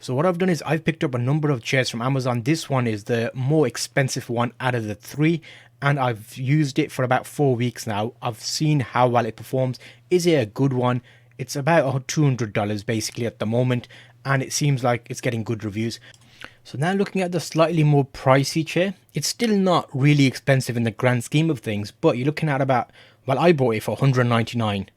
So what I've done is I've picked up a number of chairs from Amazon. This one is the more expensive one out of the three, and I've used it for about 4 weeks now. I've seen how well it performs. Is it a good one? It's about $200 basically at the moment, and it seems like it's getting good reviews. So now looking at the slightly more pricey chair, it's still not really expensive in the grand scheme of things, but you're looking at about, well, I bought it for £199.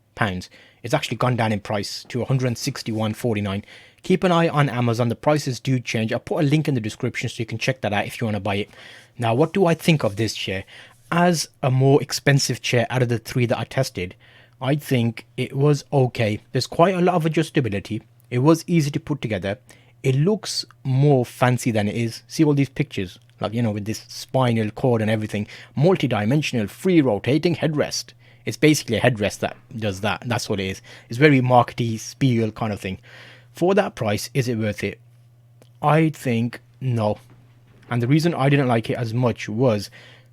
It's actually gone down in price to £161.49. Keep an eye on Amazon, the prices do change. I'll put a link in the description so you can check that out if you want to buy it. Now, what do I think of this chair? As a more expensive chair out of the three that I tested, I think it was okay. There's quite a lot of adjustability. It was easy to put together. It looks more fancy than it is. See all these pictures, like, you know, with this spinal cord and everything. Multi-dimensional, free rotating headrest. It's basically a headrest that does that. That's what it is. It's very markety, spiel kind of thing. For that price, is it worth it? I think no. And the reason I didn't like it as much was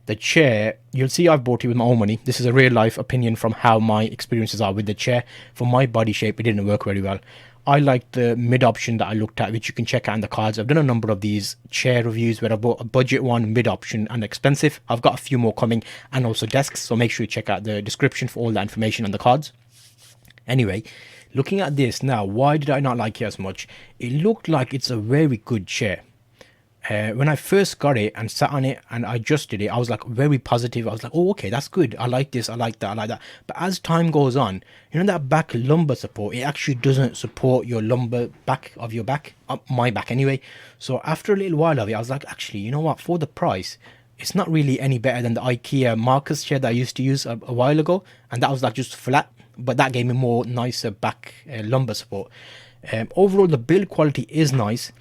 the chair. You'll see I've bought it with my own money. This is a real life opinion from how my experiences are with the chair. For my body shape, it didn't work very well. I like the mid option that I looked at, which you can check out in the cards. I've done a number of these chair reviews where I bought a budget one, mid option, and expensive. I've got a few more coming, and also desks, so make sure you check out the description for all that information on the cards. Anyway, looking at this now, why did I not like it as much? It looked like it's a very good chair. When I first got it and sat on it and I adjusted it, I was like very positive. I was like, oh, okay, that's good. I like this. I like that. I like that. But as time goes on, you know, that back lumbar support, it actually doesn't support your lumbar back of your back, my back anyway. So after a little while of it, I was like, actually, you know what? For the price, it's not really any better than the IKEA Marcus chair that I used to use a while ago. And that was like just flat, but that gave me more nicer back lumbar support. Overall, the build quality is nice.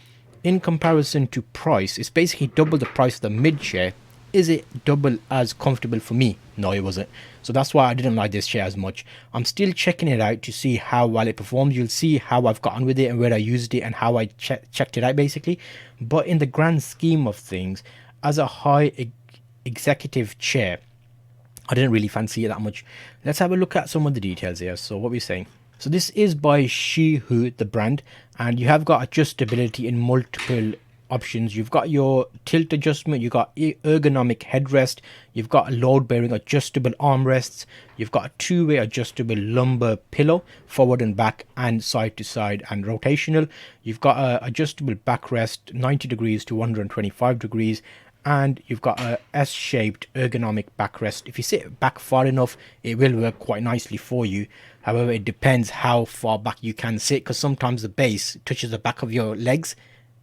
In comparison to price, it's basically double the price of the mid chair. Is it double as comfortable for me? No, it wasn't. So that's why I didn't like this chair as much. I'm still checking it out to see how well it performs. You'll see how I've gotten with it and where I used it and how I checked it out basically. But in the grand scheme of things, as a high executive chair, I didn't really fancy it that much. Let's have a look at some of the details here. So what we're saying. So this is by Shihoo, the brand, and you have got adjustability in multiple options. You've got your tilt adjustment, you've got ergonomic headrest, you've got load bearing adjustable armrests, you've got a two-way adjustable lumbar pillow, forward and back and side to side and rotational. You've got a adjustable backrest 90 degrees to 125 degrees, and you've got a S-shaped ergonomic backrest. If you sit back far enough, it will work quite nicely for you. However, it depends how far back you can sit, because sometimes the base touches the back of your legs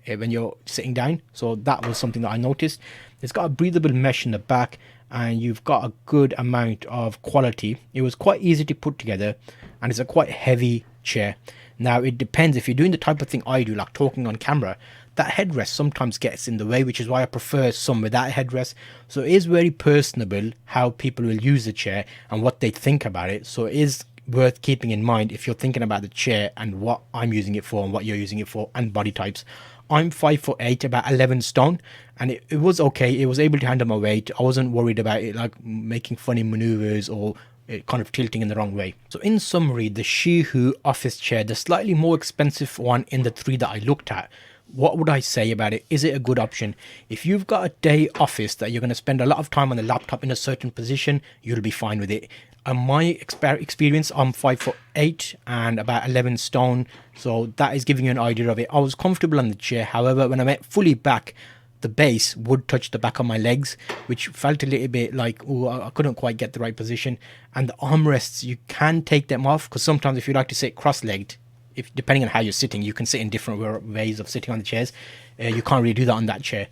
when you're sitting down. So that was something that I noticed. It's got a breathable mesh in the back, and you've got a good amount of quality. It was quite easy to put together, and it's a quite heavy chair. Now, it depends. If you're doing the type of thing I do, like talking on camera, that headrest sometimes gets in the way, which is why I prefer some without a headrest. So it is very personable how people will use the chair and what they think about it. So it is worth keeping in mind if you're thinking about the chair and what I'm using it for and what you're using it for and body types. I'm 5'8", about 11 stone, and it was okay. It was able to handle my weight. I wasn't worried about it like making funny maneuvers or it kind of tilting in the wrong way. So in summary, the Shihoo office chair, the slightly more expensive one in the three that I looked at, what would I say about it? Is it a good option? If you've got a day office that you're going to spend a lot of time on the laptop in a certain position, you'll be fine with it. My experience, I'm 5'8" and about 11 stone, so that is giving you an idea of it. I was comfortable on the chair. However, when I went fully back, the base would touch the back of my legs, which felt a little bit like, oh, I couldn't quite get the right position. And the armrests, you can take them off, because sometimes if you like to sit cross-legged, if depending on how you're sitting, you can sit in different ways of sitting on the chairs. You can't really do that on that chair.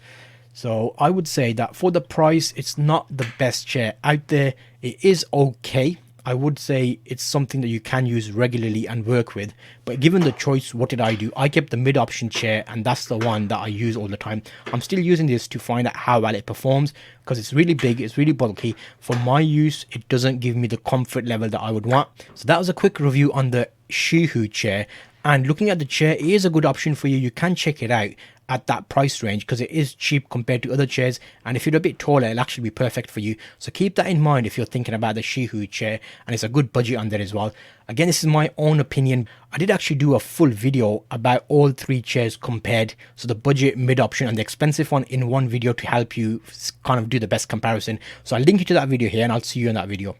So I would say that for the price, it's not the best chair out there. It is okay. I would say it's something that you can use regularly and work with. But given the choice, what did I do? I kept the mid option chair, and that's the one that I use all the time. I'm still using this to find out how well it performs, because it's really big, it's really bulky. For my use, it doesn't give me the comfort level that I would want. So that was a quick review on the Shihoo chair. And looking at the chair, it is a good option for you. You can check it out at that price range because it is cheap compared to other chairs, and if you're a bit taller, it'll actually be perfect for you. So keep that in mind if you're thinking about the Shihoo chair, and it's a good budget on there as well. Again, this is my own opinion. I did actually do a full video about all three chairs compared, so the budget, mid option and the expensive one, in one video to help you kind of do the best comparison. So I'll link you to that video here, and I'll see you in that video.